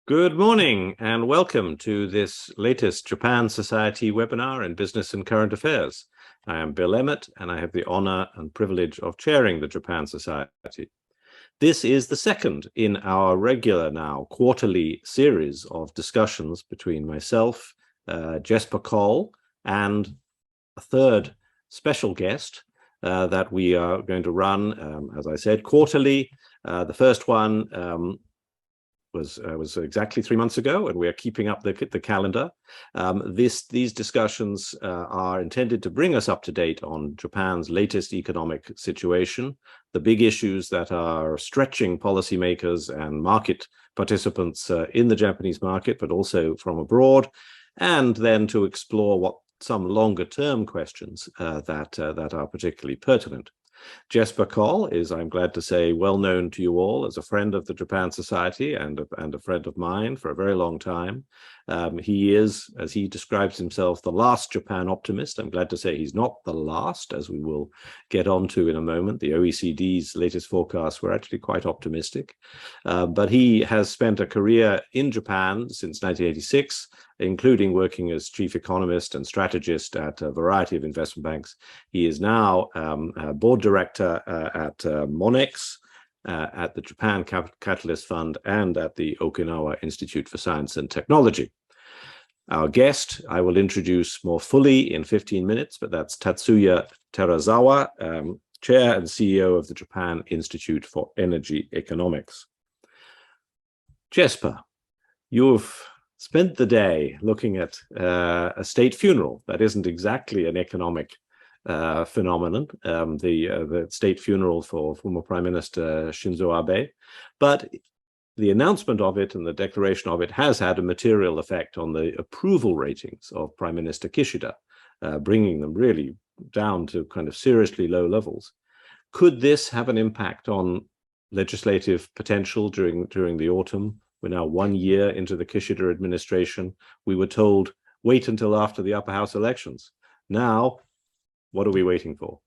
Good morning and welcome to this latest Japan Society webinar in Business and Current Affairs. I am Bill Emmott and I have the honor and privilege of chairing the Japan Society. This is the second in our regular now quarterly series of discussions between myself, Jesper Koll, and a third special guest that we are going to run, as I said, quarterly. The first one was exactly 3 months ago, and we are keeping up the calendar. These discussions are intended to bring us up to date on Japan's latest economic situation, the big issues that are stretching policymakers and market participants in the Japanese market, but also from abroad, and then to explore what some longer-term questions that are particularly pertinent. Jesper Koll is, I'm glad to say, well known to you all as a friend of the Japan Society and a friend of mine for a very long time. He is, as he describes himself, the last Japan optimist. I'm glad to say he's not the last, as we will get onto in a moment. The OECD's latest forecasts were actually quite optimistic. But he has spent a career in Japan since 1986, including working as chief economist and strategist at a variety of investment banks. He is now a board director at Monex, at the Japan Catalyst Fund, and at the Okinawa Institute for Science and Technology. Our guest, I will introduce more fully in 15 minutes, but that's Tatsuya Terazawa, Chair and CEO of the Japan Institute for Energy Economics. Jesper, you've spent the day looking at a state funeral that isn't exactly an economic phenomenon, the state funeral for former Prime Minister Shinzo Abe, but the announcement of it and the declaration of it has had a material effect on the approval ratings of Prime Minister Kishida, bringing them really down to kind of seriously low levels. Could this have an impact on legislative potential during the autumn? We're now 1 year into the Kishida administration. We were told, wait until after the upper house elections. Now, what are we waiting for?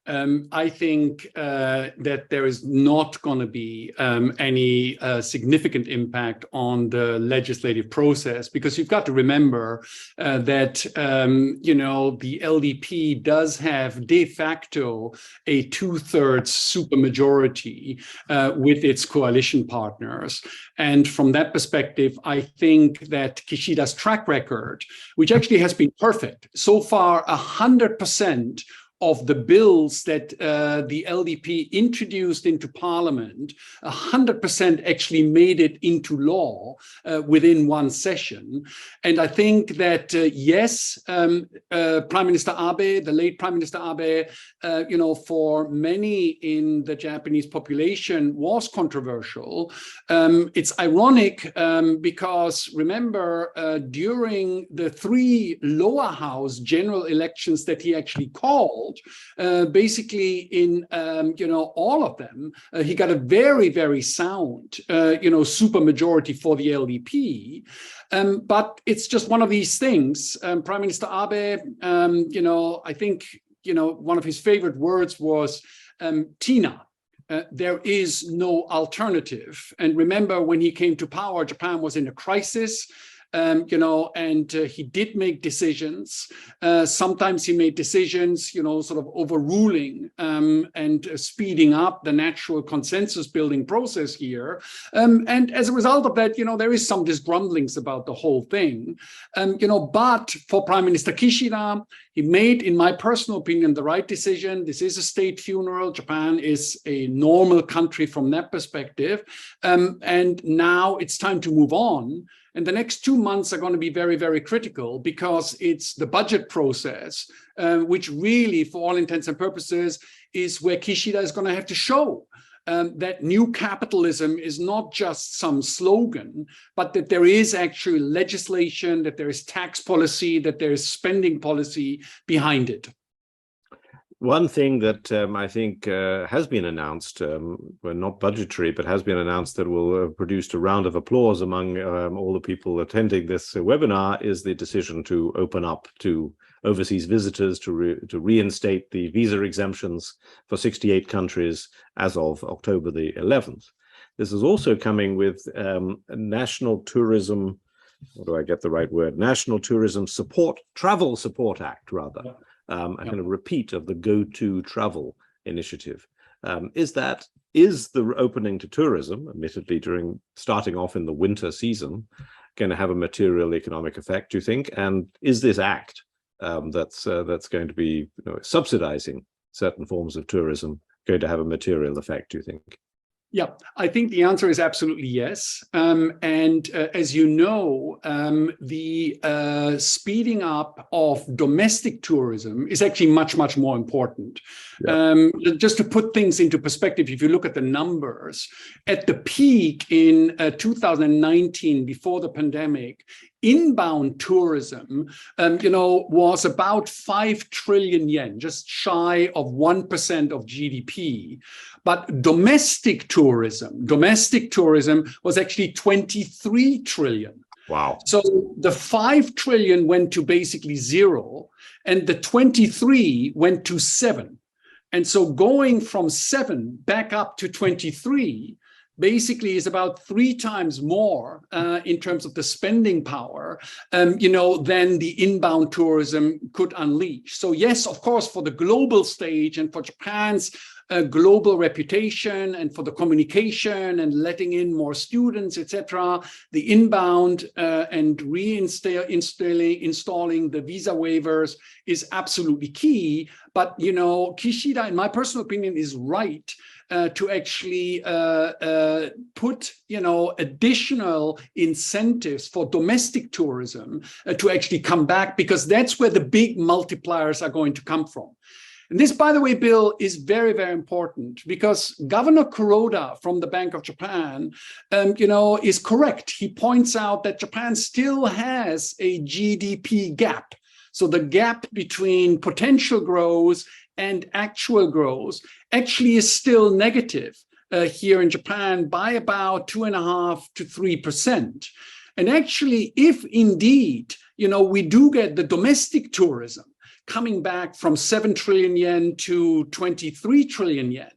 I think that there is not going to be any significant impact on the legislative process, because you've got to remember that, the LDP does have de facto a 2/3 supermajority with its coalition partners. And from that perspective, I think that Kishida's track record, which actually has been perfect, so far 100% of the bills that the LDP introduced into parliament, 100% actually made it into law within one session. And I think that, yes, Prime Minister Abe, the late Prime Minister Abe, for many in the Japanese population was controversial. It's ironic because, remember, during the 3 lower house general elections that he actually called, basically in all of them, he got a very, very sound super majority for the LDP. But it's just one of these things. Prime Minister Abe, I think one of his favorite words was Tina. There is no alternative. And remember, when he came to power, Japan was in a crisis. And he did make decisions. Sometimes he made decisions, sort of overruling and speeding up the natural consensus building process here. And as a result of that, there is some disgruntlings about the whole thing. But for Prime Minister Kishida, he made, in my personal opinion, the right decision. This is a state funeral. Japan is a normal country from that perspective. And now it's time to move on. And the next 2 months are going to be very, very critical, because it's the budget process, which really, for all intents and purposes, is where Kishida is going to have to show that new capitalism is not just some slogan, but that there is actually legislation, that there is tax policy, that there is spending policy behind it. One thing that I think has been announced, well, not budgetary, but has been announced that will have produced a round of applause among all the people attending this webinar, is the decision to open up to overseas visitors, to reinstate the visa exemptions for 68 countries as of October the 11th. this is also coming with a National Tourism, what do I get the right word? National Tourism Travel Support Act, rather. A kind of repeat of the Go To Travel initiative. Is the opening to tourism, admittedly starting off in the winter season, going to have a material economic effect, do you think? And is this act that's going to be subsidizing certain forms of tourism going to have a material effect, do you think? Yeah, I think the answer is absolutely yes. As you know, the speeding up of domestic tourism is actually much, much more important. Yeah. Just to put things into perspective, if you look at the numbers, at the peak in 2019, before the pandemic, inbound tourism, was about 5 trillion yen, just shy of 1% of GDP. But domestic tourism was actually 23 trillion. Wow. So the 5 trillion went to basically zero, and the 23 went to 7. And so going from 7 back up to 23 basically is about 3 times more in terms of the spending power, than the inbound tourism could unleash. So yes, of course, for the global stage and for Japan's global reputation and for the communication and letting in more students, etc., the inbound and installing the visa waivers is absolutely key. But Kishida, in my personal opinion, is right to actually put additional incentives for domestic tourism to actually come back, because that's where the big multipliers are going to come from. And this, by the way, Bill, is very, very important, because Governor Kuroda from the Bank of Japan, is correct. He points out that Japan still has a GDP gap. So the gap between potential growth and actual growth actually is still negative here in Japan by about 2.5% to 3%. And actually, if indeed, we do get the domestic tourism coming back from 7 trillion yen to 23 trillion yen,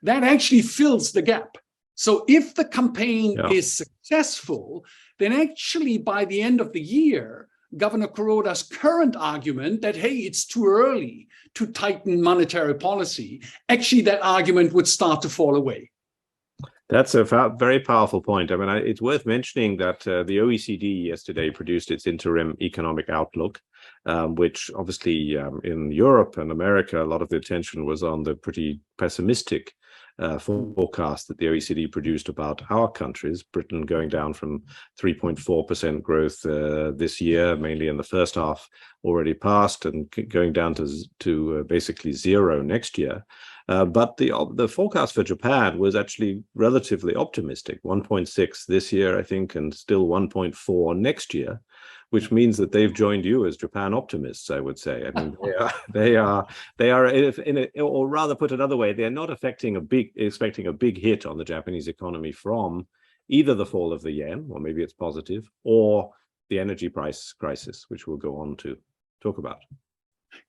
that actually fills the gap. So if the campaign is successful, then actually by the end of the year, Governor Kuroda's current argument that, hey, it's too early to tighten monetary policy, actually that argument would start to fall away. That's a very powerful point. I mean, it's worth mentioning that the OECD yesterday produced its interim economic outlook, which obviously in Europe and America, a lot of the attention was on the pretty pessimistic forecast that the OECD produced about our countries, Britain going down from 3.4% growth this year, mainly in the first half already passed, and going down to basically zero next year. But the forecast for Japan was actually relatively optimistic, 1.6 this year, I think, and still 1.4 next year, which means that they've joined you as Japan optimists, I would say. I mean, they are, or rather put another way, they're not expecting a big hit on the Japanese economy from either the fall of the yen, or maybe it's positive, or the energy price crisis, which we'll go on to talk about.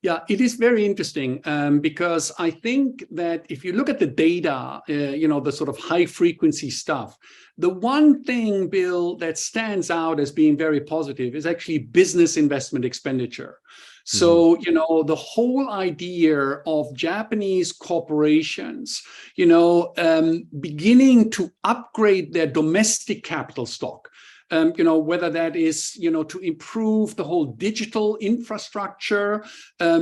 Yeah, it is very interesting because I think that if you look at the data, the sort of high frequency stuff, the one thing, Bill, that stands out as being very positive is actually business investment expenditure. So, the whole idea of Japanese corporations, beginning to upgrade their domestic capital stock. Whether that is, to improve the whole digital infrastructure,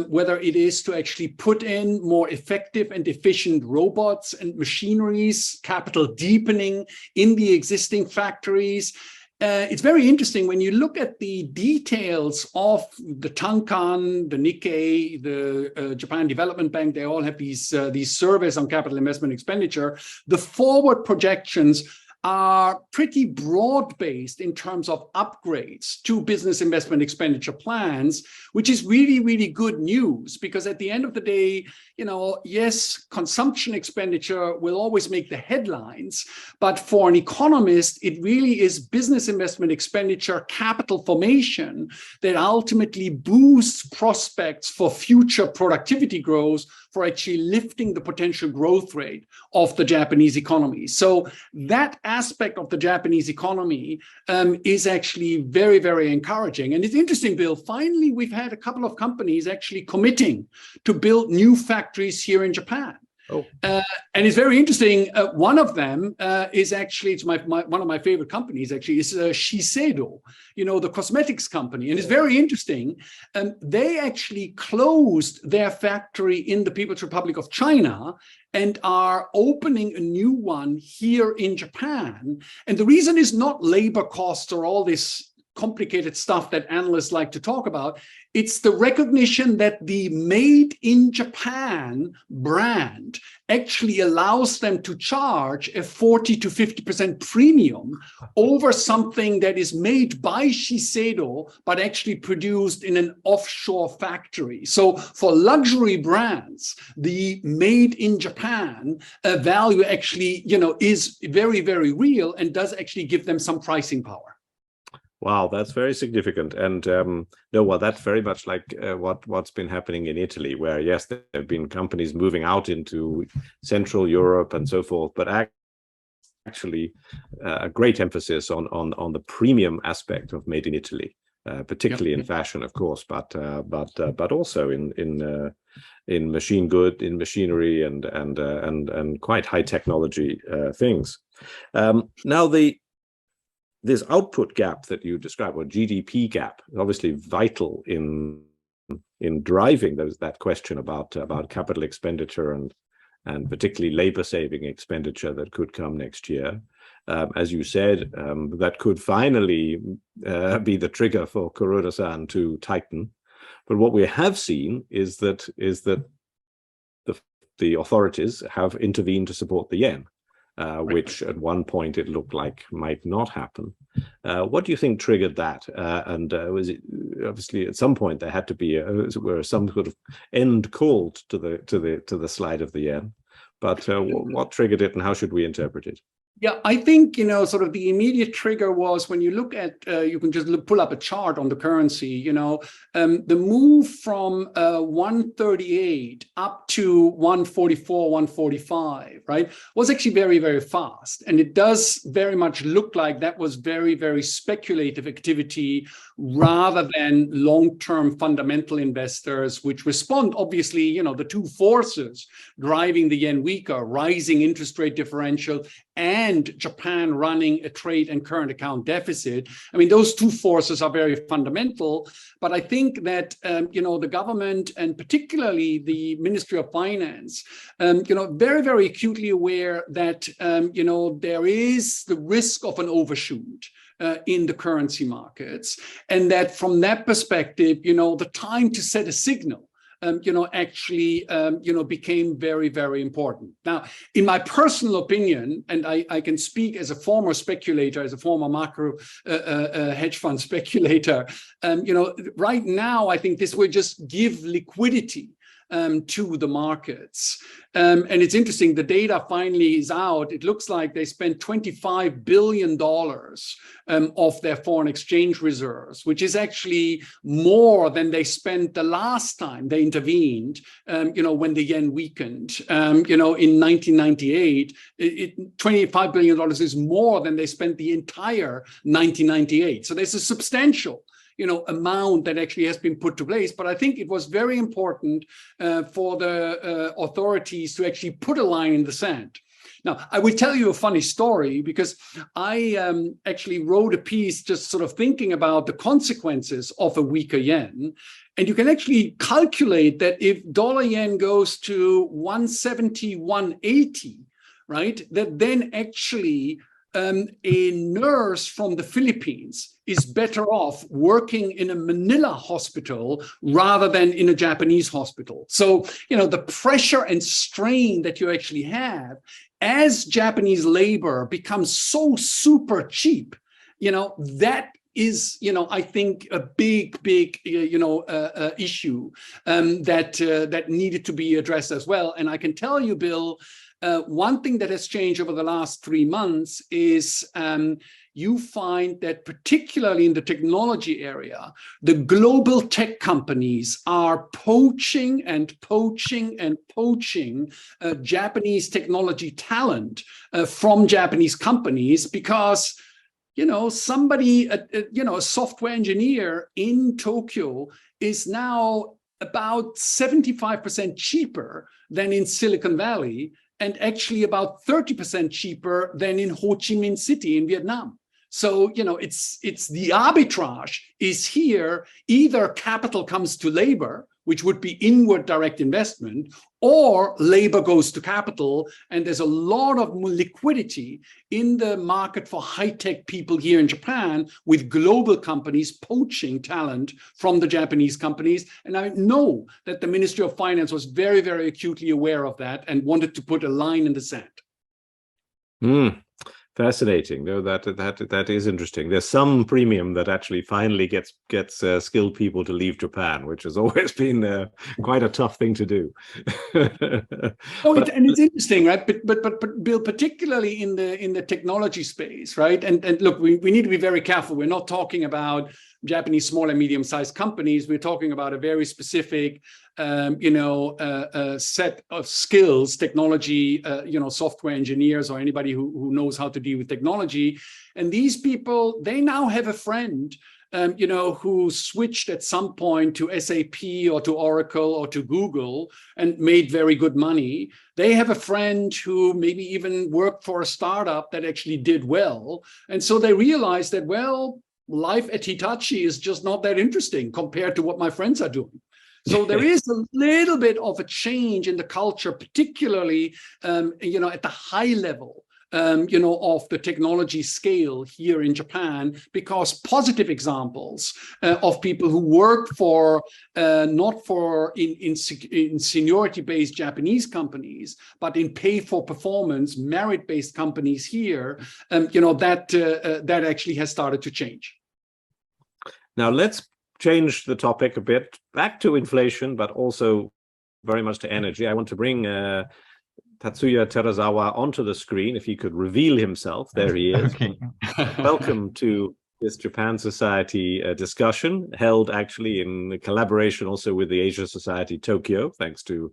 whether it is to actually put in more effective and efficient robots and machineries, capital deepening in the existing factories. It's very interesting when you look at the details of the Tankan, the Nikkei, the Japan Development Bank. They all have these surveys on capital investment expenditure. The forward projections are pretty broad-based in terms of upgrades to business investment expenditure plans, which is really, really good news, because at the end of the day, yes, consumption expenditure will always make the headlines, but for an economist, it really is business investment expenditure, capital formation that ultimately boosts prospects for future productivity growth, for actually lifting the potential growth rate of the Japanese economy. So that aspect of the Japanese economy is actually very, very encouraging. And it's interesting, Bill, finally, we've had a couple of companies actually committing to build new factories here in Japan. Oh. And it's very interesting. One of them is actually, it's one of my favorite companies actually, is Shiseido, the cosmetics company. And it's very interesting. They actually closed their factory in the People's Republic of China and are opening a new one here in Japan. And the reason is not labor costs or all this complicated stuff that analysts like to talk about. It's the recognition that the Made in Japan brand actually allows them to charge a 40 to 50% premium over something that is made by Shiseido, but actually produced in an offshore factory. So for luxury brands, the Made in Japan value actually, is very, very real and does actually give them some pricing power. Wow, that's very significant. And that's very much like what's been happening in Italy, where, yes, there have been companies moving out into Central Europe and so forth, but actually a great emphasis on the premium aspect of Made in Italy, particularly in fashion, of course, but also in machinery and quite high technology things. Now this output gap that you described, or GDP gap, is obviously vital in driving that question about capital expenditure and particularly labor-saving expenditure that could come next year. As you said, that could finally be the trigger for Kuroda-san to tighten. But what we have seen is that the authorities have intervened to support the yen. Which at one point it looked like might not happen. What do you think triggered that? And was it obviously at some point there had to be some sort of end called to the slide of the yen? But what triggered it, and how should we interpret it? Yeah, I think, sort of the immediate trigger was when you look at, you can just pull up a chart on the currency, the move from 138 up to 144, 145, right, was actually very, very fast. And it does very much look like that was very, very speculative activity rather than long-term fundamental investors, which respond, obviously, the two forces driving the yen weaker, rising interest rate differential and Japan running a trade and current account deficit. I mean, those two forces are very fundamental, but I think that, the government and particularly the Ministry of Finance, very, very acutely aware that, there is the risk of an overshoot in the currency markets. And that from that perspective, the time to set a signal actually, became very, very important. Now, in my personal opinion, and I can speak as a former speculator, as a former macro hedge fund speculator, right now, I think this will just give liquidity to the markets. And it's interesting, the data finally is out. It looks like they spent $25 billion of their foreign exchange reserves, which is actually more than they spent the last time they intervened, when the yen weakened. In 1998, $25 billion is more than they spent the entire 1998. So there's a substantial amount that actually has been put to place. But I think it was very important for the authorities to actually put a line in the sand. Now, I will tell you a funny story, because I actually wrote a piece just sort of thinking about the consequences of a weaker yen. And you can actually calculate that if dollar yen goes to 170, 180, right, that then actually a nurse from the Philippines is better off working in a Manila hospital rather than in a Japanese hospital. So, the pressure and strain that you actually have as Japanese labor becomes so super cheap, that is, I think a big, issue that needed to be addressed as well. And I can tell you, Bill, one thing that has changed over the last 3 months is you find that particularly in the technology area, the global tech companies are poaching Japanese technology talent from Japanese companies because somebody, a software engineer in Tokyo is now about 75% cheaper than in Silicon Valley, and actually about 30% cheaper than in Ho Chi Minh City in Vietnam. So, it's the arbitrage is here. Either capital comes to labor, which would be inward direct investment, or labor goes to capital. And there's a lot of liquidity in the market for high-tech people here in Japan, with global companies poaching talent from the Japanese companies. And I know that the Ministry of Finance was very, very acutely aware of that and wanted to put a line in the sand. Fascinating. No, that is interesting. There's some premium that actually finally gets skilled people to leave Japan, which has always been quite a tough thing to do. And it's interesting, right? But Bill, particularly in the technology space, right? And look, we need to be very careful. We're not talking about Japanese small and medium-sized companies. We're talking about a very specific set of skills, technology, software engineers, or anybody who knows how to deal with technology. And these people, they now have a friend, who switched at some point to SAP or to Oracle or to Google and made very good money. They have a friend who maybe even worked for a startup that actually did well. And so they realized that, well, life at Hitachi is just not that interesting compared to what my friends are doing. So there is a little bit of a change in the culture, particularly, at the high level, of the technology scale here in Japan, because positive examples of people who work for, not for in seniority-based Japanese companies, but in pay-for-performance, merit-based companies here, that actually has started to change. Now let's change the topic a bit back to inflation, but also very much to energy. I want to bring Tatsuya Terazawa onto the screen. If he could reveal himself. There he is. Okay. Welcome to this Japan Society discussion, held actually in collaboration also with the Asia Society Tokyo, thanks to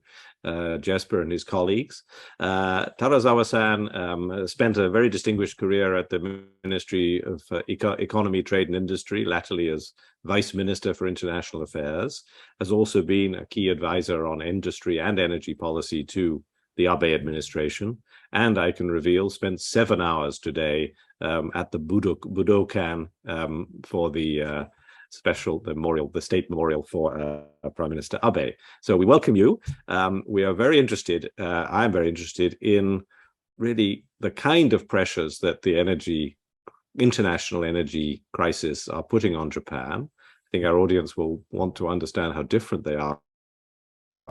Jesper and his colleagues. Terazawa-san spent a very distinguished career at the Ministry of Economy, Trade and Industry, latterly as Vice Minister for International Affairs, has also been a key advisor on industry and energy policy to the Abe administration, and I can reveal spent 7 hours today at the Budokan for the the state memorial for Prime Minister Abe. So we welcome you. We are very interested, I'm very interested in really the kind of pressures that the international energy crisis are putting on Japan. I think our audience will want to understand how different they are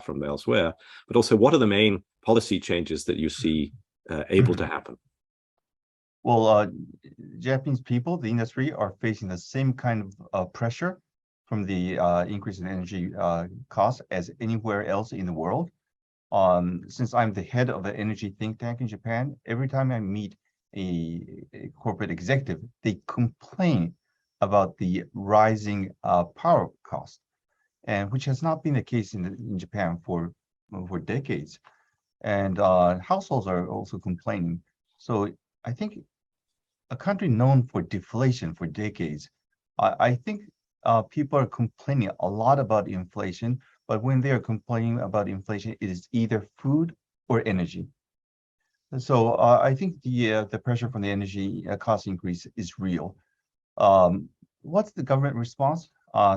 from elsewhere, but also what are the main policy changes that you see able to happen? Well, Japanese people, the industry, are facing the same kind of pressure from the increase in energy costs as anywhere else in the world. Since I'm the head of an energy think tank in Japan, every time I meet a corporate executive, they complain about the rising power cost, and which has not been the case in Japan for decades. And households are also complaining. So I think a country known for deflation for decades, I think people are complaining a lot about inflation, but when they are complaining about inflation, it is either food or energy. So I think the pressure from the energy cost increase is real. What's the government response?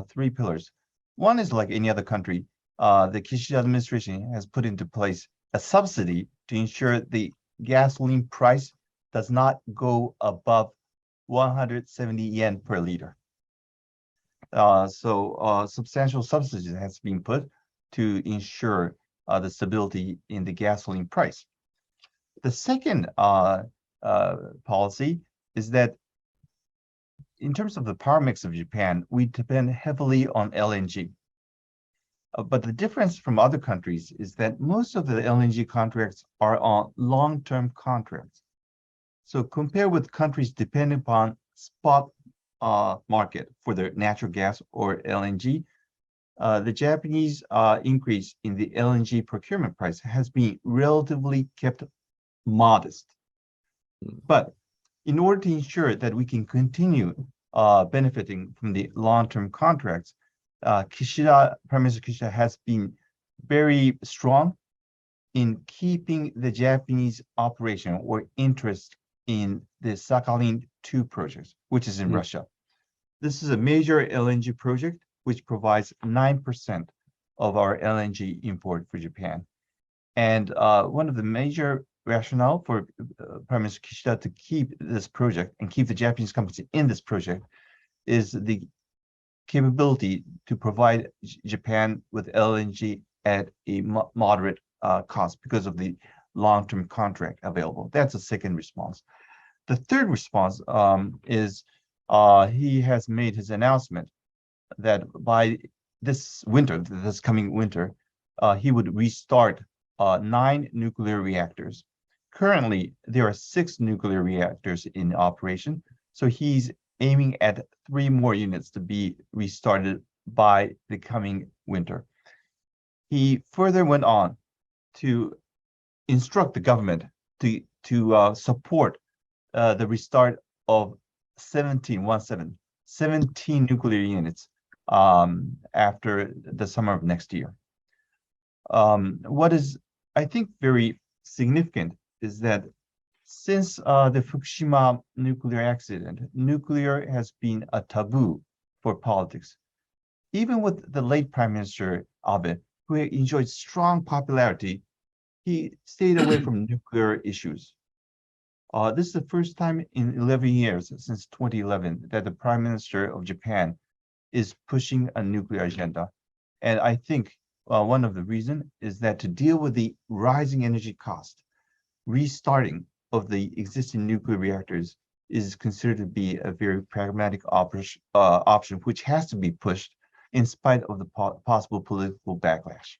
3 pillars. One is like any other country, the Kishida administration has put into place a subsidy to ensure the gasoline price does not go above 170 yen per liter. So substantial subsidies has been put to ensure the stability in the gasoline price. The second policy is that in terms of the power mix of Japan, we depend heavily on LNG. But the difference from other countries is that most of the LNG contracts are on long-term contracts. So compared with countries depending upon spot market for their natural gas or LNG, the Japanese increase in the LNG procurement price has been relatively kept modest. But in order to ensure that we can continue benefiting from the long-term contracts, Prime Minister Kishida has been very strong in keeping the Japanese operation or interest in the Sakhalin-2 project, which is in Russia. This is a major LNG project which provides 9% of our LNG import for Japan. And one of the major rationale for Prime Minister Kishida to keep this project and keep the Japanese companies in this project is the capability to provide Japan with LNG at a moderate cost because of the long-term contract available. That's a second response. The third response is he has made his announcement that by this winter, this coming winter, he would restart 9 nuclear reactors. Currently, there are 6 nuclear reactors in operation, so he's aiming at 3 more units to be restarted by the coming winter. He further went on to instruct the government to support the restart of 17 nuclear units after the summer of next year. What is, I think, very significant is that since the Fukushima nuclear accident, nuclear has been a taboo for politics. Even with the late Prime Minister Abe, who enjoyed strong popularity, he stayed away from nuclear issues. This is the first time in 11 years, since 2011, that the Prime Minister of Japan is pushing a nuclear agenda. And I think one of the reasons is that to deal with the rising energy cost, restarting of the existing nuclear reactors is considered to be a very pragmatic option, which has to be pushed in spite of the possible political backlash.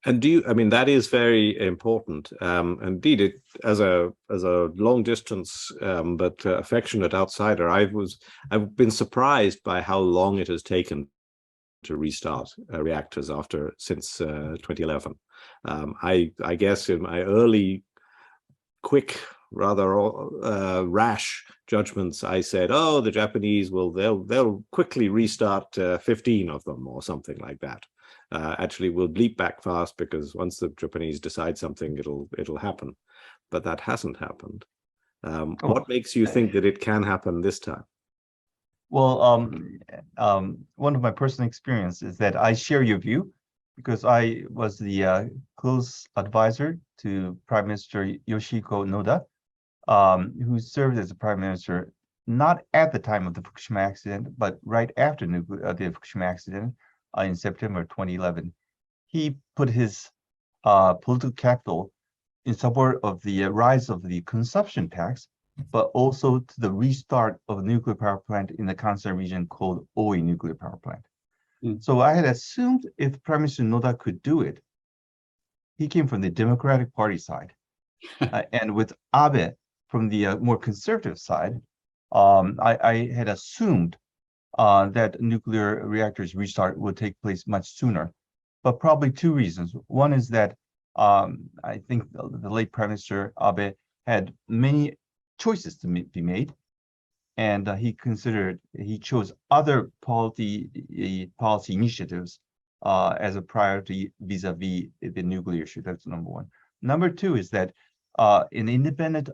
And I mean, that is very important. Indeed, as a long distance but affectionate outsider, I've been surprised by how long it has taken to restart reactors since 2011. I guess in my early, quick, rather rash judgments, I said, "Oh, the Japanese they'll quickly restart 15 of them or something like that." Actually, we'll bleep back fast because once the Japanese decide something, it'll happen. But that hasn't happened. What makes you think that it can happen this time? Well, one of my personal experience is that I share your view because I was the close advisor to Prime Minister Yoshihiko Noda, who served as the Prime Minister not at the time of the Fukushima accident, but right after the Fukushima accident in September 2011. He put his political capital in support of the rise of the consumption tax, but also to the restart of a nuclear power plant in the Kansai region called Oi nuclear power plant. So I had assumed if Prime Minister Noda could do it, he came from the Democratic Party side. And with Abe from the more conservative side, I had assumed that nuclear reactors restart would take place much sooner, but probably 2 reasons. One is that I think the late Prime Minister Abe had many choices to be made, and he chose other policy initiatives as a priority vis-a-vis the nuclear issue. That's number one. Number 2 is that an independent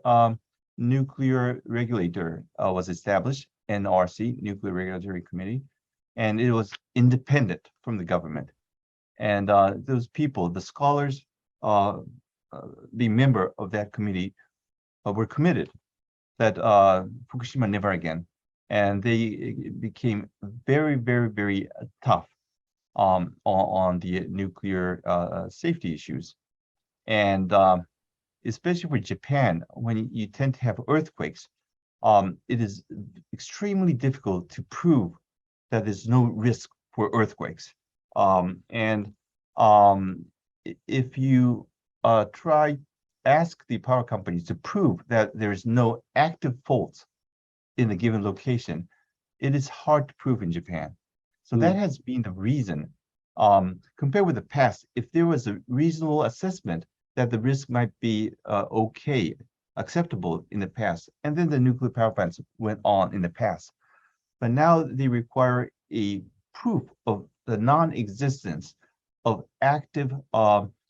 nuclear regulator was established, NRC, Nuclear Regulatory Committee, and it was independent from the government. And those people, the scholars, the member of that committee, were committed that Fukushima never again. And they became very, very, very tough on the nuclear safety issues. And especially for Japan, when you tend to have earthquakes, it is extremely difficult to prove that there's no risk for earthquakes. And if you ask the power companies to prove that there's no active faults in a given location, it is hard to prove in Japan. So that has been the reason. Compared with the past, if there was a reasonable assessment that the risk might be okay, acceptable in the past, and then the nuclear power plants went on in the past. But now they require a proof of the non-existence of active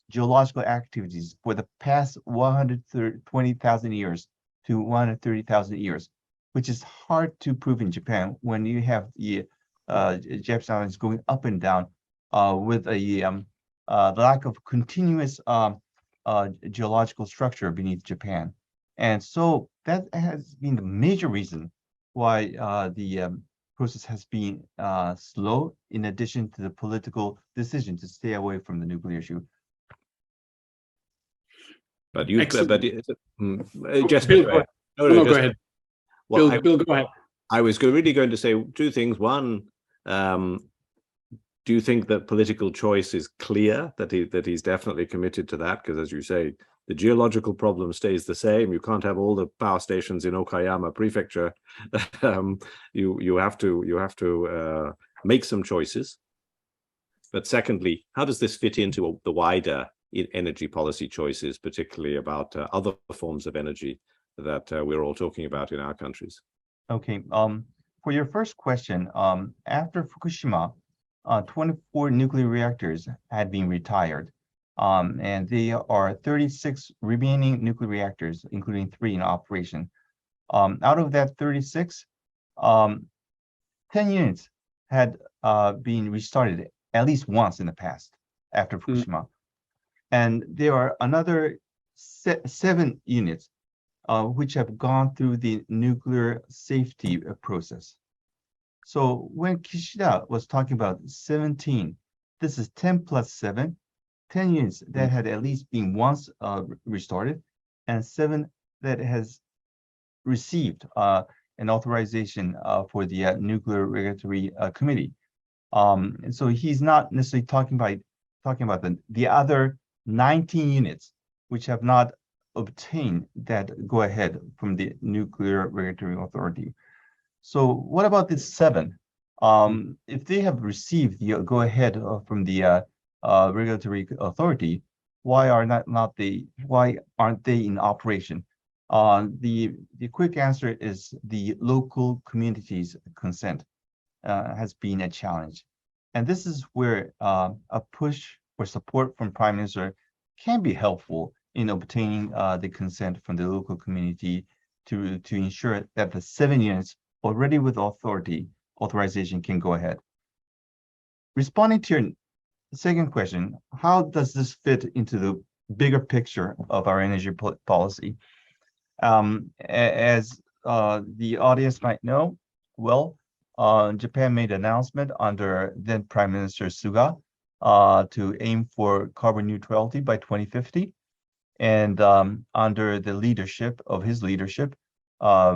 geological activities for the past 120,000 years to 130,000 years, which is hard to prove in Japan when you have the Japanese islands going up and down with a lack of continuous geological structure beneath Japan. And so that has been the major reason why the process has been slow, in addition to the political decision to stay away from the nuclear issue. But you, Excellent. Jesper, Bill, go ahead. No, go ahead. Well, Bill, go ahead. I was really going to say two things. One, do you think that political choice is clear, that he's definitely committed to that? Because as you say, the geological problem stays the same. You can't have all the power stations in Okayama Prefecture. You have to make some choices. But secondly, how does this fit into the wider energy policy choices, particularly about other forms of energy that we're all talking about in our countries? Okay. For your first question, after Fukushima, 24 nuclear reactors had been retired. And there are 36 remaining nuclear reactors, including 3 in operation. Out of that 36, 10 units had been restarted at least once in the past after Fukushima. And there are another 7 units which have gone through the nuclear safety process. So when Kishida was talking about 17, this is 10 plus 7, 10 units that had at least been once restarted, and 7 that has received an authorization for the Nuclear Regulatory Committee. And so he's not necessarily talking about the other 19 units which have not obtained that go-ahead from the Nuclear Regulatory Authority. So what about this 7? If they have received the go-ahead from the regulatory authority, why aren't they in operation? The quick answer is the local community's consent has been a challenge, and this is where a push for support from Prime Minister can be helpful in obtaining the consent from the local community to ensure that the 7 units already with authorization can go ahead. Responding to your second question, how does this fit into the bigger picture of our energy policy? As the audience might know, well, Japan made an announcement under then Prime Minister Suga to aim for carbon neutrality by 2050. And under the leadership of his leadership,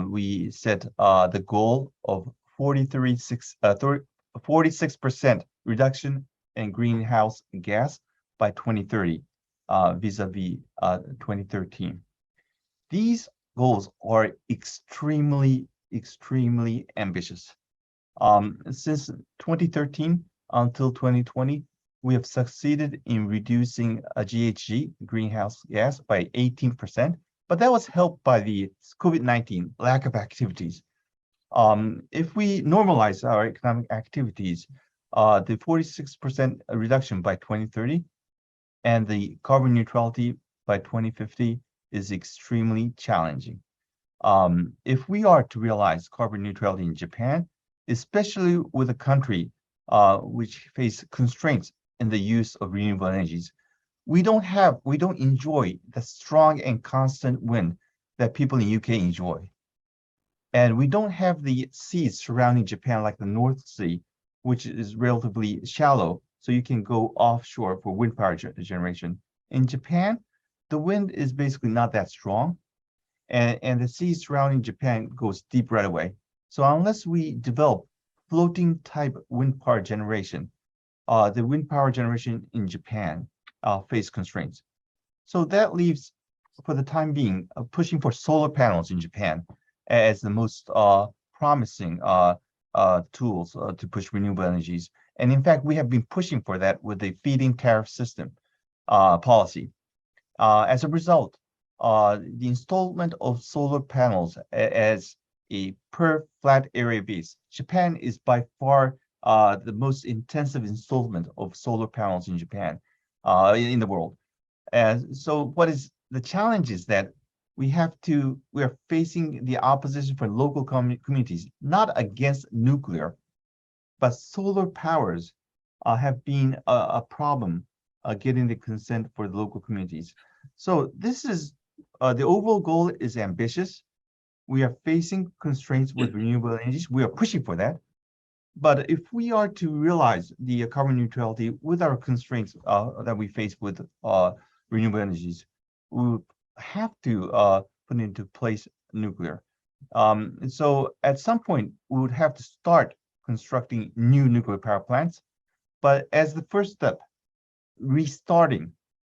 we set the goal of 46% reduction in greenhouse gas by 2030, vis-a-vis 2013. These goals are extremely ambitious. Since 2013 until 2020, we have succeeded in reducing GHG, greenhouse gas, by 18%, but that was helped by the COVID-19 lack of activities. If we normalize our economic activities, the 46% reduction by 2030 and the carbon neutrality by 2050 is extremely challenging. If we are to realize carbon neutrality in Japan, especially with a country which face constraints in the use of renewable energies, we don't enjoy the strong and constant wind that people in UK enjoy. And we don't have the seas surrounding Japan like the North Sea, which is relatively shallow, so you can go offshore for wind power generation. In Japan, the wind is basically not that strong, and the sea surrounding Japan goes deep right away. So unless we develop floating type wind power generation, the wind power generation in Japan face constraints. So that leaves, for the time being, pushing for solar panels in Japan as the most promising tools to push renewable energies. And in fact, we have been pushing for that with the feed-in tariff system policy. As a result, the installment of solar panels as a per flat area base, Japan is by far the most intensive installment of solar panels in Japan, in the world. And so what is the challenge is that we are facing the opposition for local communities, not against nuclear, but solar powers have been a problem getting the consent for the local communities. So this is, the overall goal is ambitious. We are facing constraints with renewable energies. We are pushing for that. But if we are to realize the carbon neutrality with our constraints that we face with renewable energies, we would have to put into place nuclear. And so at some point, we would have to start constructing new nuclear power plants. But as the first step, restarting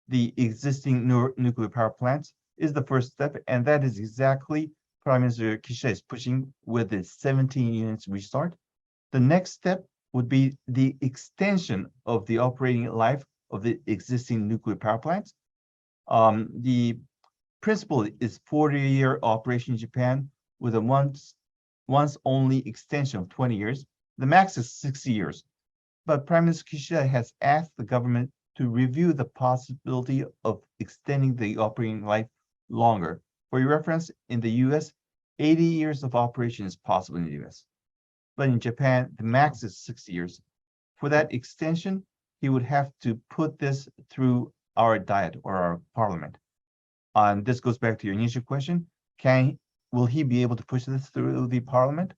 the existing nuclear power plants is the first step. And that is exactly Prime Minister Kishida is pushing with the 17 units restart. The next step would be the extension of the operating life of the existing nuclear power plants. The principle is 40-year operation in Japan with a once only extension of 20 years. The max is 60 years. But Prime Minister Kishida has asked the government to review the possibility of extending the operating life longer. For your reference, in the US, 80 years of operation is possible in the US. But in Japan, the max is 60 years. For that extension, he would have to put this through our diet or our parliament. And this goes back to your initial question. Will he be able to push this through the parliament?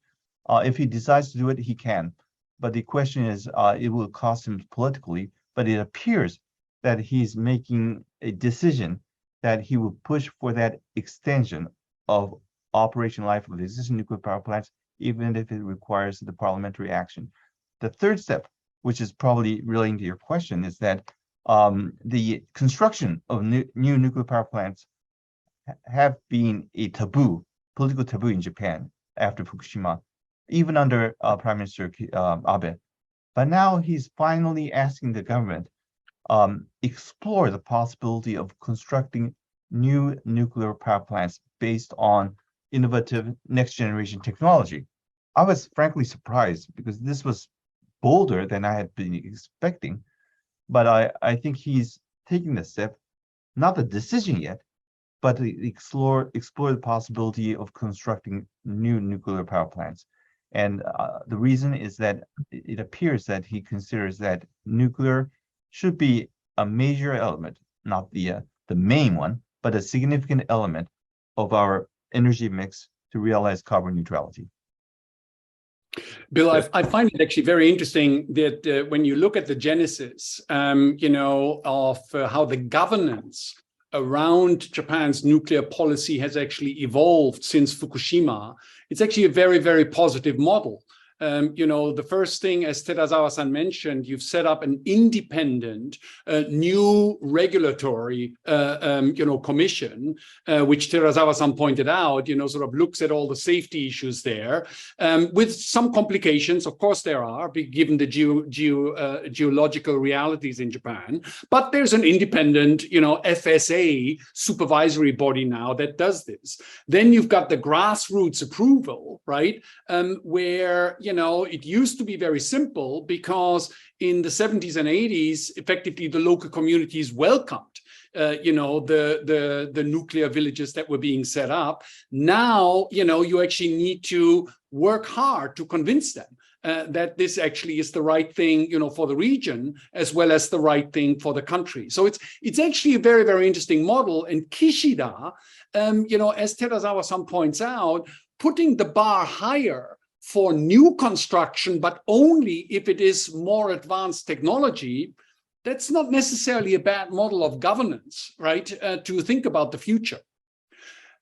If he decides to do it, he can. But the question is, it will cost him politically, but it appears that he's making a decision that he will push for that extension of operation life of the existing nuclear power plants, even if it requires the parliamentary action. The third step, which is probably relating to your question, is that the construction of new nuclear power plants have been a taboo, political taboo in Japan after Fukushima, even under Prime Minister Abe. But now he's finally asking the government explore the possibility of constructing new nuclear power plants based on innovative next generation technology. I was frankly surprised because this was bolder than I had been expecting. But I think he's taking the step, not the decision yet, but to explore the possibility of constructing new nuclear power plants. And the reason is that it appears that he considers that nuclear should be a major element, not the main one, but a significant element of our energy mix to realize carbon neutrality. Bill, I find it actually very interesting that when you look at the genesis, of how the governance around Japan's nuclear policy has actually evolved since Fukushima, it's actually a very, very positive model. The first thing, as Terazawa-san mentioned, you've set up an independent new regulatory, commission, which Terazawa-san pointed out, sort of looks at all the safety issues there, with some complications. Of course, there are, given the geological realities in Japan. But there's an independent, FSA supervisory body now that does this. Then you've got the grassroots approval, right, where it used to be very simple because in the 70s and 80s, effectively the local communities welcomed the nuclear villages that were being set up. Now, you actually need to work hard to convince them that this actually is the right thing, for the region as well as the right thing for the country. So it's actually a very, very interesting model. And Kishida, as Terazawa-san points out, putting the bar higher for new construction, but only if it is more advanced technology, that's not necessarily a bad model of governance, right? To think about the future.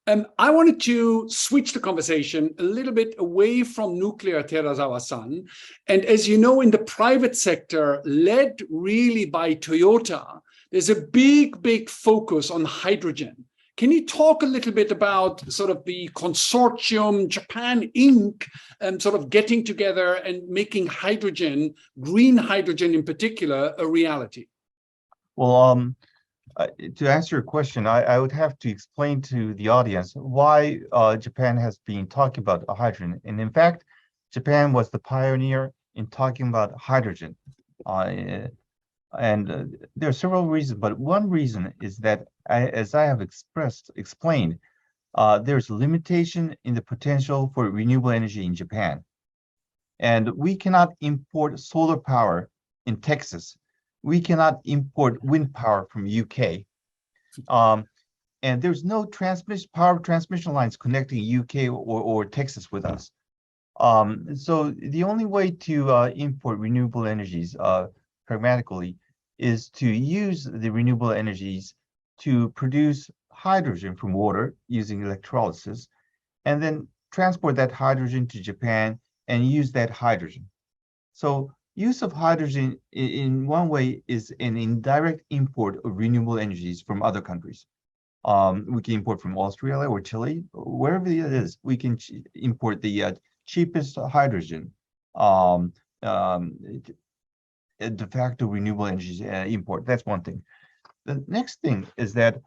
I wanted to switch the conversation a little bit away from nuclear, Terazawa-san. And as you know, in the private sector, led really by Toyota, there's a big focus on hydrogen. Can you talk a little bit about sort of the consortium, Japan Inc., sort of getting together and making hydrogen, green hydrogen in particular, a reality? Well, to answer your question, I would have to explain to the audience why Japan has been talking about hydrogen. And in fact, Japan was the pioneer in talking about hydrogen. And there are several reasons, but one reason is that, as I have explained, there's a limitation in the potential for renewable energy in Japan. And we cannot import solar power in Texas. We cannot import wind power from UK. And there's no power transmission lines connecting UK or Texas with us. So the only way to import renewable energies pragmatically is to use the renewable energies to produce hydrogen from water using electrolysis, and then transport that hydrogen to Japan and use that hydrogen. So use of hydrogen in one way is an indirect import of renewable energies from other countries. We can import from Australia or Chile, wherever it is, we can import the cheapest hydrogen, de facto renewable energies import. That's one thing. The next thing is that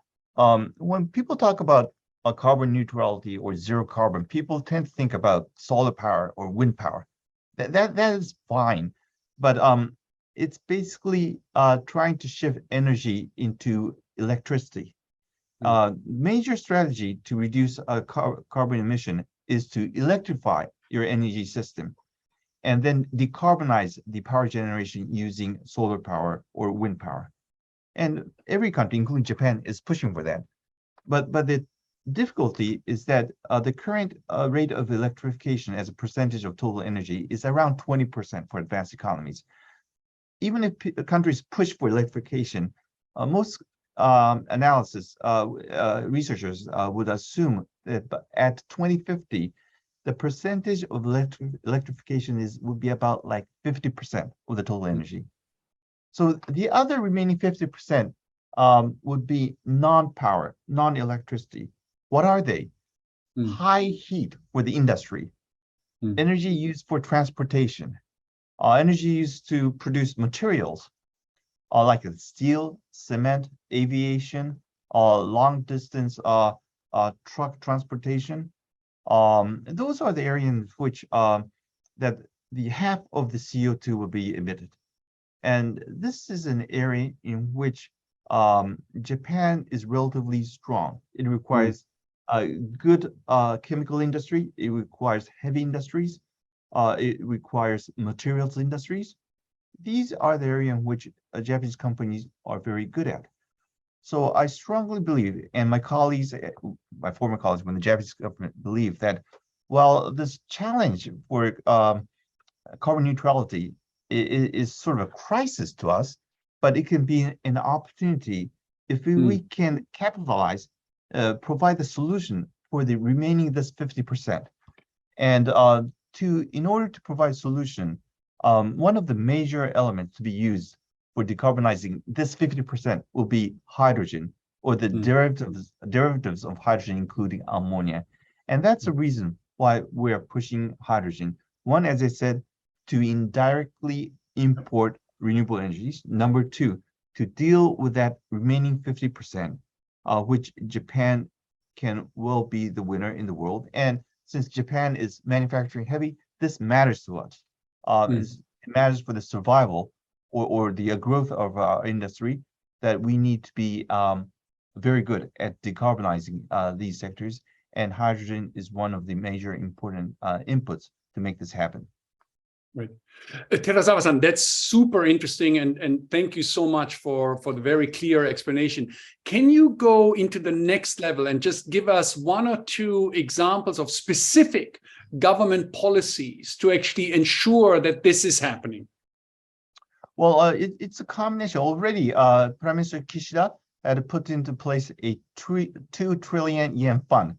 when people talk about carbon neutrality or zero carbon, people tend to think about solar power or wind power. That is fine, but it's basically trying to shift energy into electricity. Major strategy to reduce carbon emission is to electrify your energy system and then decarbonize the power generation using solar power or wind power. And every country, including Japan, is pushing for that. But the difficulty is that the current rate of electrification as a percentage of total energy is around 20% for advanced economies. Even if countries push for electrification, most analysis researchers would assume that at 2050, the percentage of electrification would be about like 50% of the total energy. So the other remaining 50% would be non-power, non-electricity. What are they? High heat for the industry, energy used for transportation, energy used to produce materials like steel, cement, aviation, long distance truck transportation. Those are the areas in which that the half of the CO2 will be emitted. And this is an area in which Japan is relatively strong. It requires a good chemical industry. It requires heavy industries. It requires materials industries. These are the areas in which Japanese companies are very good at. So I strongly believe, and my colleagues, my former colleagues from the Japanese government believe that while this challenge for carbon neutrality is sort of a crisis to us, but it can be an opportunity if we can capitalize, provide the solution for the remaining this 50%. And in order to provide solution, one of the major elements to be used for decarbonizing this 50% will be hydrogen, or the derivatives of hydrogen, including ammonia. And that's the reason why we are pushing hydrogen. One, as I said, to indirectly import renewable energies. Number two, to deal with that remaining 50%, which Japan can well be the winner in the world. And since Japan is manufacturing heavy, this matters to us. It matters for the survival or the growth of our industry, that we need to be very good at decarbonizing these sectors. And hydrogen is one of the major important inputs to make this happen. Right. Terazawa-san, that's super interesting. And thank you so much for the very clear explanation. Can you go into the next level and just give us one or two examples of specific government policies to actually ensure that this is happening? Well, it's a combination. Already, Prime Minister Kishida had put into place a 2 trillion yen fund.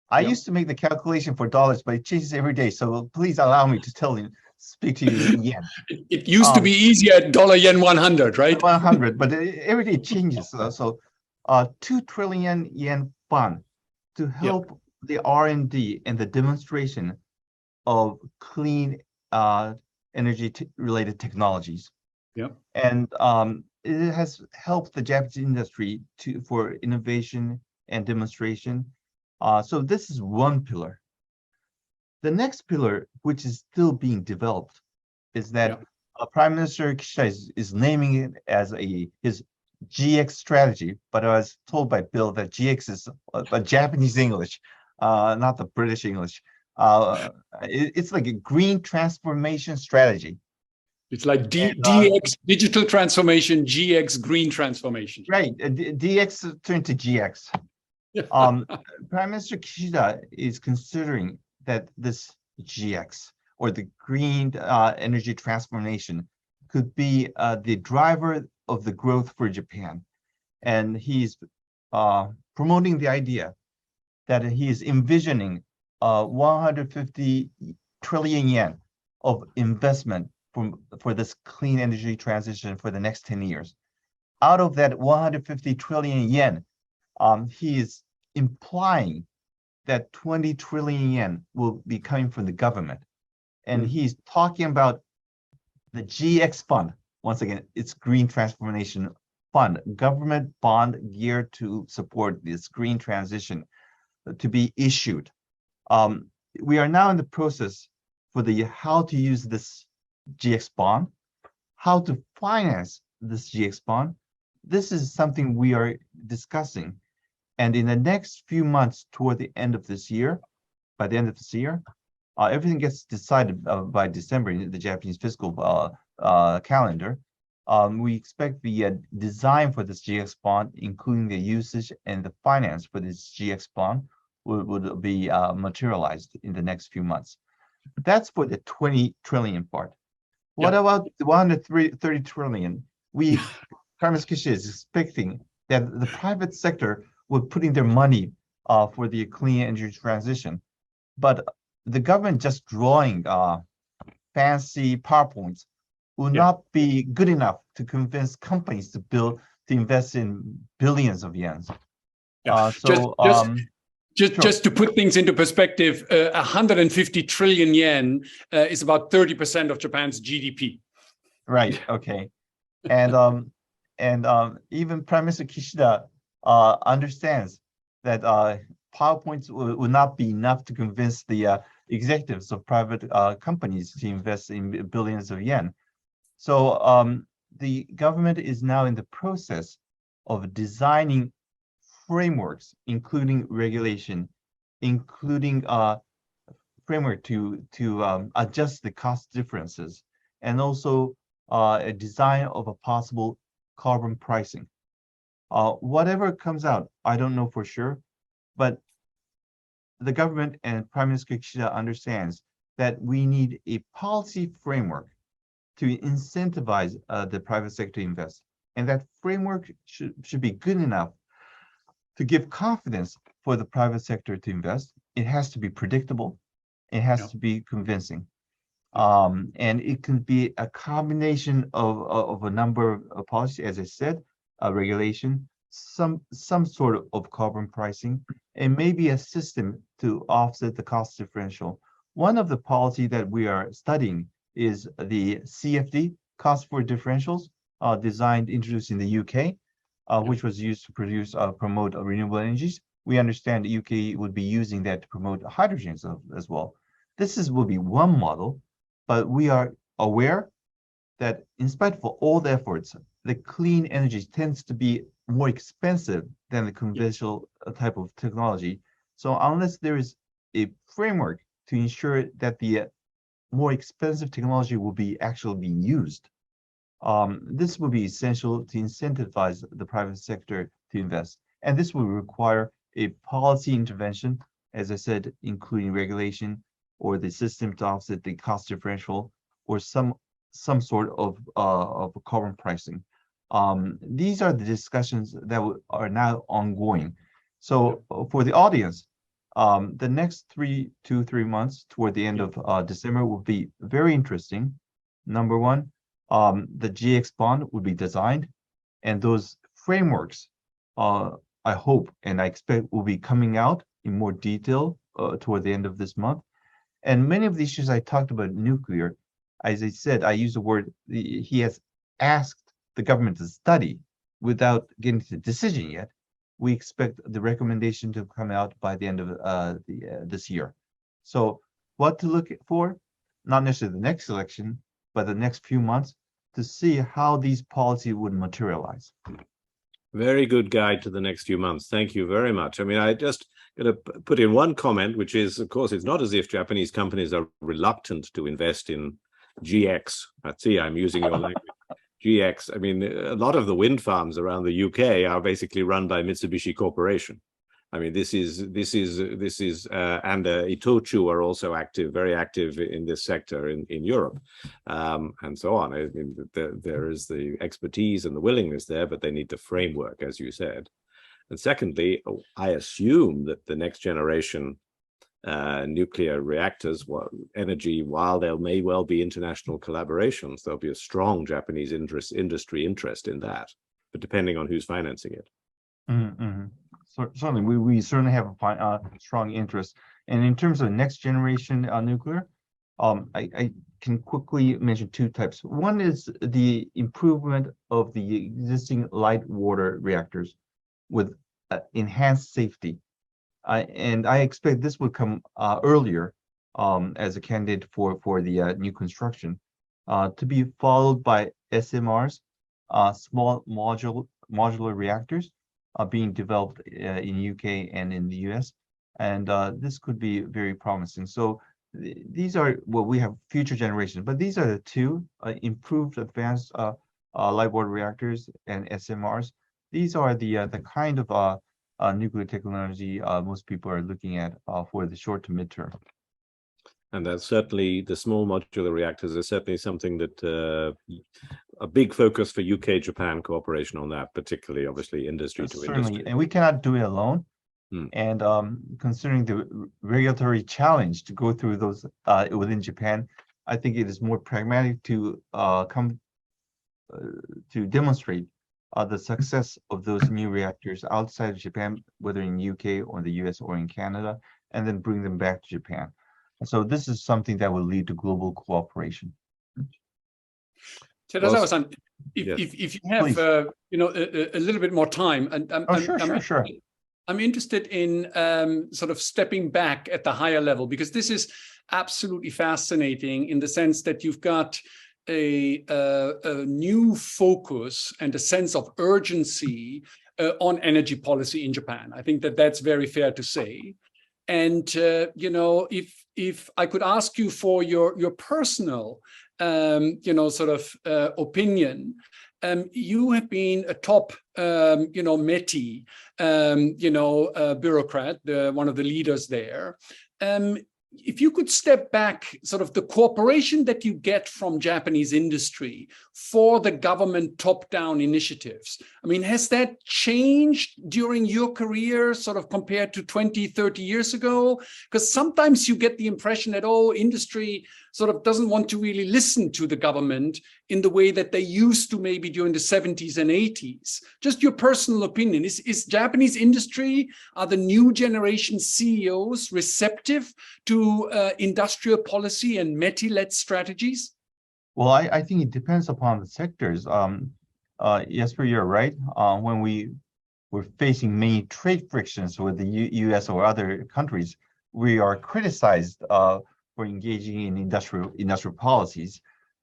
I used to make the calculation for dollars, but it changes every day. So please allow me to speak to you in yen. It used to be easier at $yen 100, right? 100, but every day it changes. So 2 trillion yen fund to help the R&D and the demonstration of clean energy related technologies. Yeah. And it has helped the Japanese industry for innovation and demonstration. So this is one pillar. The next pillar, which is still being developed, is that Prime Minister Kishida is naming it as his GX strategy. But I was told by Bill that GX is a Japanese English, not the British English. It's like a green transformation strategy. It's like DX, digital transformation, GX, green transformation. Right, DX turned to GX. Prime Minister Kishida is considering that this GX, or the green energy transformation, could be the driver of the growth for Japan. And he's promoting the idea that he is envisioning 150 trillion yen of investment for this clean energy transition for the next 10 years. Out of that 150 trillion yen, he is implying that 20 trillion yen will be coming from the government. And he's talking about the GX fund. Once again, it's Green Transformation Fund, government bond geared to support this green transition to be issued. We are now in the process for how to use this GX bond, how to finance this GX bond. This is something we are discussing. And in the next few months, toward the end of this year, by the end of this year, everything gets decided by December in the Japanese fiscal calendar. We expect the design for this GX bond, including the usage and the finance for this GX bond, would be materialized in the next few months. That's for the 20 trillion part. What about the 130 trillion? Prime Minister Kishida is expecting that the private sector would put in their money for the clean energy transition. But the government just drawing fancy PowerPoints will not be good enough to convince companies to invest in billions of yens. Just to put things into perspective, 150 trillion yen is about 30% of Japan's GDP. Right. Okay. And even Prime Minister Kishida understands that PowerPoints will not be enough to convince the executives of private companies to invest in billions of yen. So the government is now in the process of designing frameworks, including regulation, including framework to adjust the cost differences, and also a design of a possible carbon pricing. Whatever comes out, I don't know for sure, but the government and Prime Minister Kishida understands that we need a policy framework to incentivize the private sector to invest. And that framework should be good enough to give confidence for the private sector to invest. It has to be predictable. It has to be convincing. And it can be a combination of a number of policies, as I said, regulation, some sort of carbon pricing, and maybe a system to offset the cost differential. One of the policy that we are studying is the CFD, cost for differentials, introduced in the UK, which was used to promote renewable energies. We understand the UK would be using that to promote hydrogen as well. This will be one model, but we are aware that in spite of all the efforts, the clean energy tends to be more expensive than the conventional type of technology. So unless there is a framework to ensure that the more expensive technology will be actually being used, this will be essential to incentivize the private sector to invest. And this will require a policy intervention, as I said, including regulation or the system to offset the cost differential, or some some sort of carbon pricing. These are the discussions that are now ongoing. So for the audience, the next 2 to 3 months toward the end of December will be very interesting. Number one, the GX bond will be designed, and those frameworks, I hope and I expect, will be coming out in more detail toward the end of this month. And many of the issues I talked about nuclear, as I said, I use the word, he has asked the government to study without getting to the decision yet. We expect the recommendation to come out by the end of this year. So what to look for? Not necessarily the next election, but the next few months to see how these policies would materialize. Very good guide to the next few months. Thank you very much. I mean, I just going to put in one comment, which is, of course, it's not as if Japanese companies are reluctant to invest in GX. See, I'm using your language. GX. I mean, a lot of the wind farms around the UK are basically run by Mitsubishi Corporation. I mean, this is and Itochu are also active, very active in this sector in Europe, and so on. I mean, there is the expertise and the willingness there, but they need the framework, as you said. And secondly, I assume that the next generation nuclear reactors, energy, while there may well be international collaborations, there'll be a strong Japanese industry interest in that, but depending on who's financing it. Mm-hmm. So certainly, we certainly have a strong interest. And in terms of next generation nuclear, I can quickly mention two types. One is the improvement of the existing light water reactors with enhanced safety. And I expect this would come earlier as a candidate for the new construction, to be followed by SMRs, small modular reactors, being developed in UK and in the US, and this could be very promising. So these are we have future generations, but these are the two improved, advanced light water reactors and SMRs. These are the kind of nuclear technology most people are looking at for the short to midterm. And that's certainly, the small modular reactors is certainly something that a big focus for UK-Japan cooperation on that, particularly obviously industry to industry. And we cannot do it alone. And considering the regulatory challenge to go through those within Japan, I think it is more pragmatic to demonstrate the success of those new reactors outside of Japan, whether in UK or the US or in Canada, and then bring them back to Japan. So this is something that will lead to global cooperation. Terazawa-san, if you have a little bit more time, and sure. I'm interested in sort of stepping back at the higher level, because this is absolutely fascinating in the sense that you've got a new focus and a sense of urgency on energy policy in Japan. I think that that's very fair to say. And if I could ask you for your personal sort of opinion, you have been a top METI bureaucrat, one of the leaders there. If you could step back, sort of the cooperation that you get from Japanese industry for the government top-down initiatives, I mean, has that changed during your career, sort of compared to 20, 30 years ago? Because sometimes you get the impression that, industry sort of doesn't want to really listen to the government in the way that they used to maybe during the 70s and 80s. Just your personal opinion, is Japanese industry, are the new generation CEOs receptive to industrial policy and METI-led strategies? Well, I think it depends upon the sectors. Jesper, you're right. When we were facing many trade frictions with the US or other countries, we are criticized for engaging in industrial policies.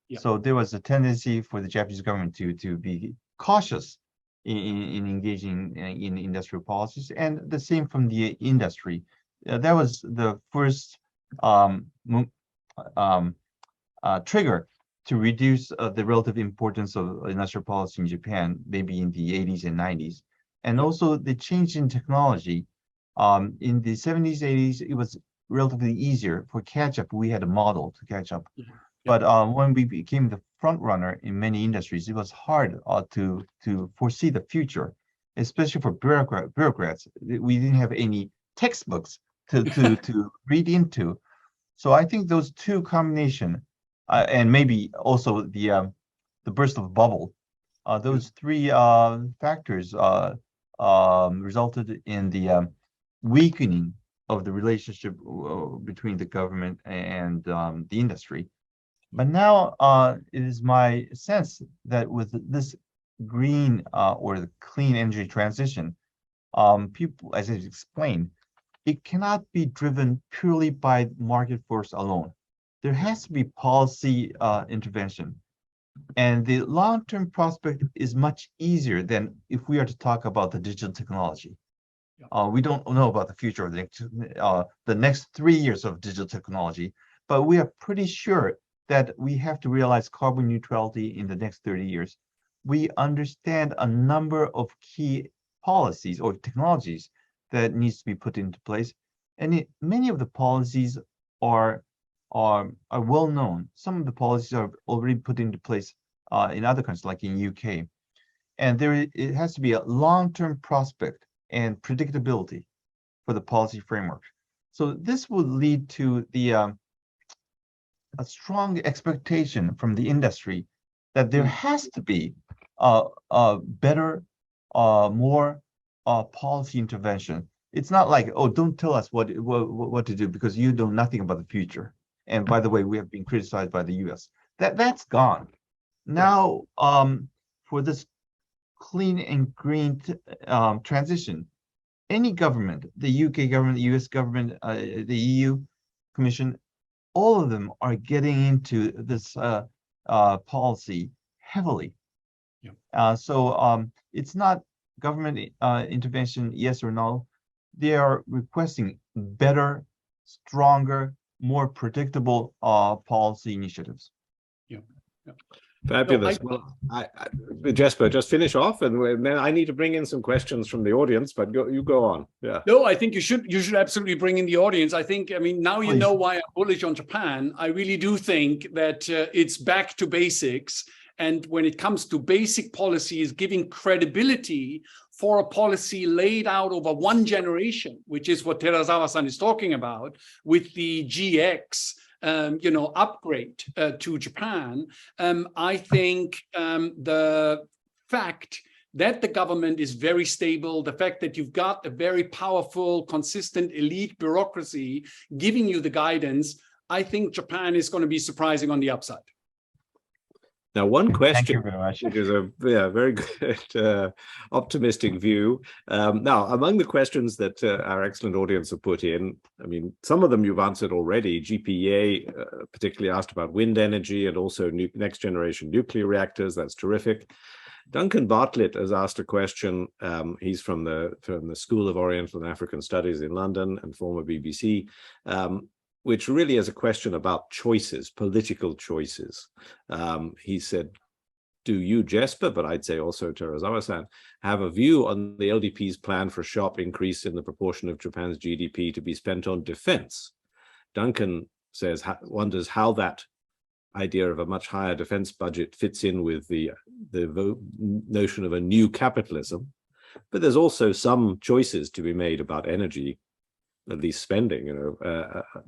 Yeah. So there was a tendency for the Japanese government to be cautious in engaging in industrial policies, and the same from the industry. That was the first trigger to reduce the relative importance of industrial policy in Japan, maybe in the 80s and 90s. And also the change in technology. In the 70s, 80s, it was relatively easier for catch-up. We had a model to catch up. But when we became the front runner in many industries, it was hard to foresee the future, especially for bureaucrats. We didn't have any textbooks to read into. So I think those two combination, and maybe also the burst of bubble, those three factors resulted in the weakening of the relationship between the government and the industry. But now it is my sense that with this green or the clean energy transition, people, as I explained, it cannot be driven purely by market force alone. There has to be policy intervention. And the long-term prospect is much easier than if we are to talk about the digital technology. We don't know about the future of the next 3 years of digital technology, but we are pretty sure that we have to realize carbon neutrality in the next 30 years. We understand a number of key policies or technologies that needs to be put into place. And many of the policies are well known. Some of the policies are already put into place in other countries, like in UK. And it has to be a long-term prospect and predictability for the policy framework. So this would lead to a strong expectation from the industry that there has to be better, more policy intervention. It's not like, oh, don't tell us what to do because you know nothing about the future. And by the way, we have been criticized by the US. That's gone. Now, for this clean and green transition, any government, the UK government, the US government, the EU Commission, all of them are getting into this policy heavily. So it's not government intervention, yes or no. They are requesting better, stronger, more predictable policy initiatives. Fabulous. Well, Jesper, just finish off, and then I need to bring in some questions from the audience. But you go on. Yeah. No, I think you should absolutely bring in the audience. I mean, now you know why I'm bullish on Japan. I really do think that it's back to basics. And when it comes to basic policies, giving credibility for a policy laid out over one generation, which is what Terazawa-san is talking about with the GX. Upgrade to Japan, I think the fact that the government is very stable, the fact that you've got a very powerful, consistent elite bureaucracy giving you the guidance, I think Japan is going to be surprising on the upside. Now, one question, thank you very much, which is a very good, optimistic view. Now, among the questions that our excellent audience have put in, I mean, some of them you've answered already. GPA particularly asked about wind energy and also next generation nuclear reactors. That's terrific. Duncan Bartlett has asked a question. He's from the School of Oriental and African Studies in London and former BBC. Which really is a question about choices, political choices. He said, do you, Jesper, but I'd say also Terazawa-san, have a view on the LDP's plan for sharp increase in the proportion of Japan's GDP to be spent on defense? Duncan says, wonders how that idea of a much higher defense budget fits in with the notion of a new capitalism. But there's also some choices to be made about energy, at least spending,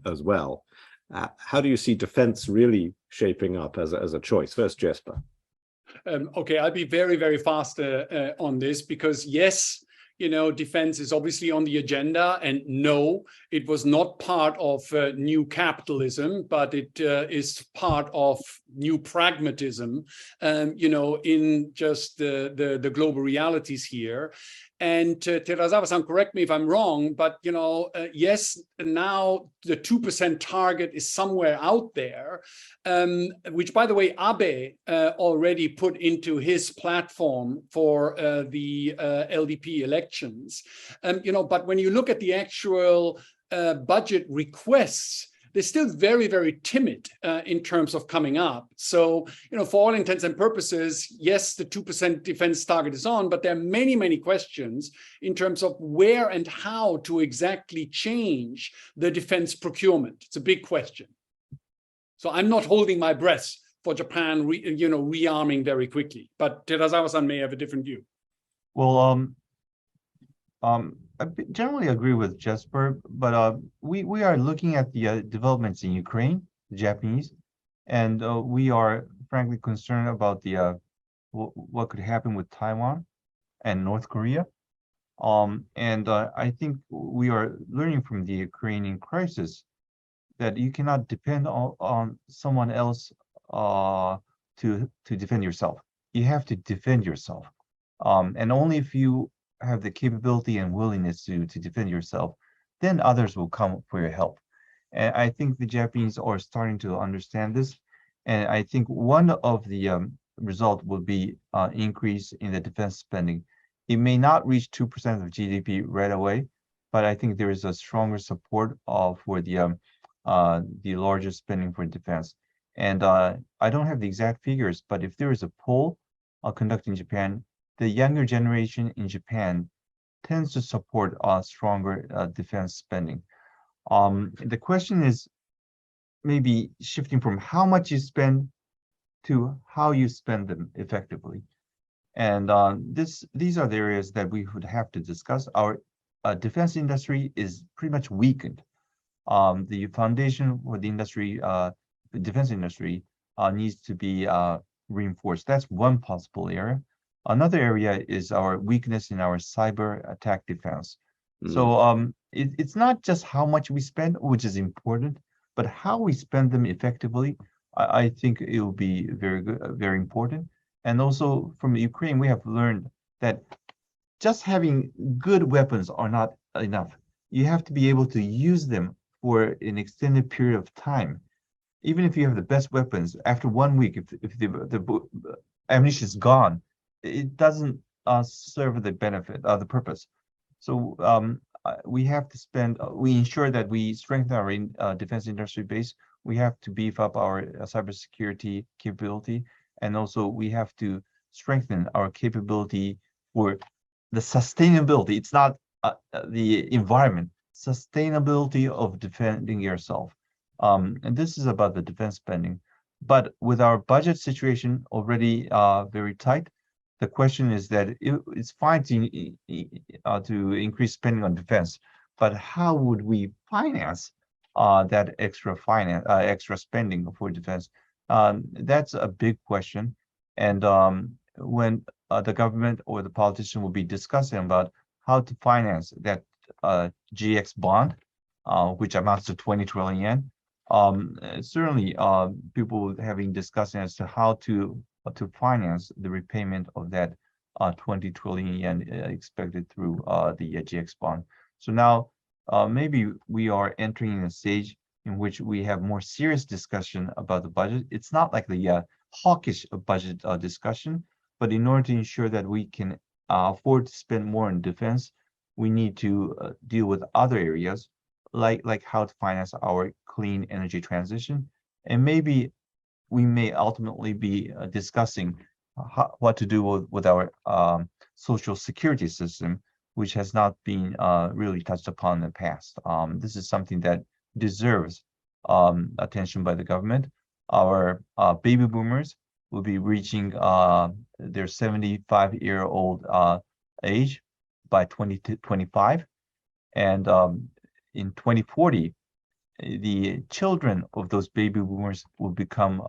as well. How do you see defense really shaping up as a choice? First, Jesper. Okay, I'll be very, very fast on this because yes, defense is obviously on the agenda, and no, it was not part of new capitalism, but it is part of new pragmatism, in just the global realities here. And Terazawa-san, correct me if I'm wrong, but yes, now the 2% target is somewhere out there, which, by the way, Abe already put into his platform for the LDP elections. But when you look at the actual budget requests, they're still very, very timid in terms of coming up. So, for all intents and purposes, yes, the 2% defense target is on, but there are many, many questions in terms of where and how to exactly change the defense procurement. It's a big question. So I'm not holding my breath for Japan, rearming very quickly. But Terazawa-san may have a different view. Well, I generally agree with Jesper, but we are looking at the developments in Ukraine, the Japanese, and we are frankly concerned about the what could happen with Taiwan and North Korea. And I think we are learning from the Ukrainian crisis that you cannot depend on someone else to defend yourself. You have to defend yourself. And only if you have the capability and willingness to defend yourself, then others will come for your help. And I think the Japanese are starting to understand this. And I think one of the result will be increase in the defense spending. It may not reach 2% of GDP right away, but I think there is a stronger support for the larger spending for defense. And I don't have the exact figures, but if there is a poll conducted in Japan, the younger generation in Japan tends to support stronger defense spending. The question is maybe shifting from how much you spend to how you spend them effectively. And these are the areas that we would have to discuss. Our defense industry is pretty much weakened. The foundation for the industry, the defense industry, needs to be reinforced. That's one possible area. Another area is our weakness in our cyber attack defense. So it's not just how much we spend, which is important, but how we spend them effectively. I think it will be very good, very important. And also from Ukraine, we have learned that just having good weapons are not enough. You have to be able to use them for an extended period of time. Even if you have the best weapons, after 1 week, if the ammunition is gone, it doesn't serve the benefit, the purpose. So we have to we ensure that we strengthen our defense industry base. We have to beef up our cybersecurity capability. And also we have to strengthen our capability for the sustainability. It's not the environment, sustainability of defending yourself. And this is about the defense spending. But with our budget situation already very tight, the question is that it's fine to increase spending on defense, but how would we finance that extra spending for defense? That's a big question. And when the government or the politician will be discussing about how to finance that GX bond, which amounts to 20 trillion yen, certainly people having discussion as to how to finance the repayment of that 20 trillion yen expected through the GX bond. So now maybe we are entering a stage in which we have more serious discussion about the budget. It's not like the hawkish budget discussion, but in order to ensure that we can afford to spend more on defense, we need to deal with other areas like how to finance our clean energy transition. And maybe we may ultimately be discussing what to do with our social security system, which has not been really touched upon in the past. This is something that deserves attention by the government. Our baby boomers will be reaching their 75-year-old age by 2025. And in 2040, the children of those baby boomers will become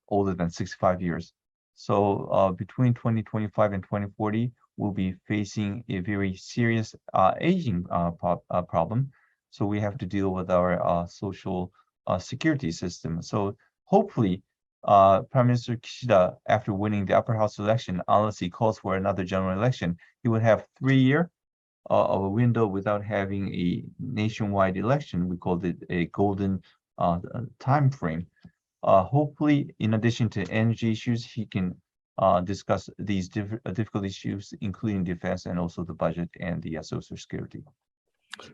older than 65 years. So between 2025 and 2040, we'll be facing a very serious aging problem. So we have to deal with our social security system. So hopefully, Prime Minister Kishida, after winning the upper house election, unless he calls for another general election, he would have 3 years of a window without having a nationwide election. We called it a golden time frame. Hopefully, in addition to energy issues, he can discuss these difficult issues, including defense and also the budget and the social security.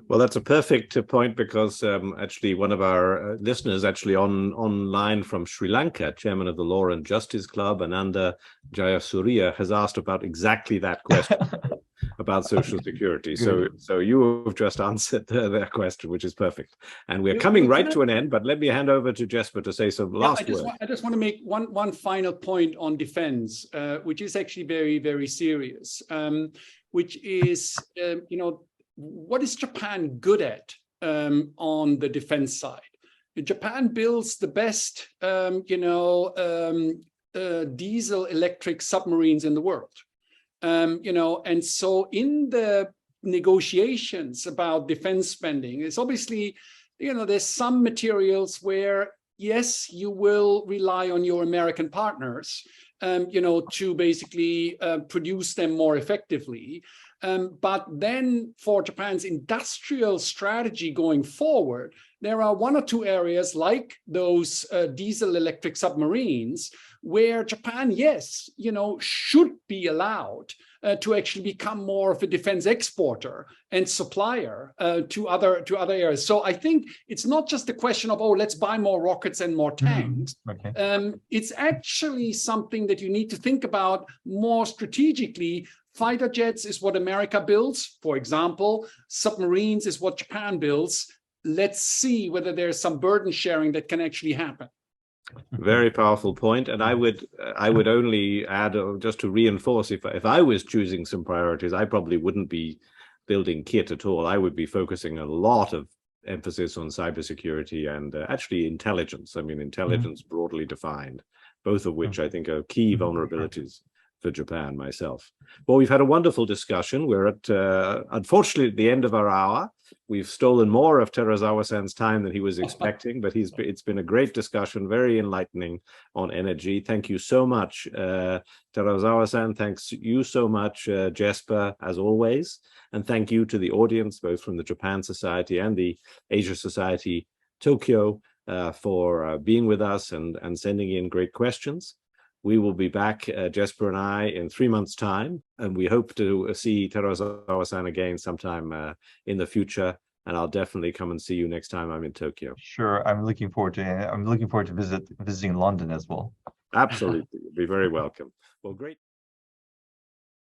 Well, that's a perfect point because actually one of our listeners actually online from Sri Lanka, chairman of the Law and Justice Club, Ananda Jayasuriya, has asked about exactly that question about Social Security. So you have just answered their question, which is perfect. And we're coming right to an end, but let me hand over to Jesper to say some last words. I just want to make one final point on defense, which is actually very, very serious, which is, what is Japan good at on the defense side? Japan builds the best, diesel electric submarines in the world. And so in the negotiations about defense spending, it's obviously, there's some materials where, yes, you will rely on your American partners, to basically produce them more effectively. But then for Japan's industrial strategy going forward, there are one or two areas like those diesel electric submarines where Japan, yes, should be allowed to actually become more of a defense exporter and supplier to other areas. So I think it's not just a question of, let's buy more rockets and more tanks. It's actually something that you need to think about more strategically. Fighter jets is what America builds, for example. Submarines is what Japan builds. Let's see whether there's some burden sharing that can actually happen. Very powerful point. And I would only add, just to reinforce, if I was choosing some priorities, I probably wouldn't be building kit at all. I would be focusing a lot of emphasis on cybersecurity and actually intelligence. I mean, intelligence broadly defined, both of which I think are key vulnerabilities for Japan myself. Well, we've had a wonderful discussion. We're at, unfortunately, at the end of our hour. We've stolen more of Terazawa-san's time than he was expecting, but it's been a great discussion, very enlightening on energy. Thank you so much, Terazawa-san. Thanks you so much, Jesper, as always. And thank you to the audience, both from the Japan Society and the Asia Society Tokyo, for being with us and sending in great questions. We will be back, Jesper and I, in 3 months' time, and we hope to see Terazawa-san again sometime in the future. And I'll definitely come and see you next time I'm in Tokyo. Sure, I'm looking forward to visiting London as well. Absolutely, you'll be very welcome. Well, great.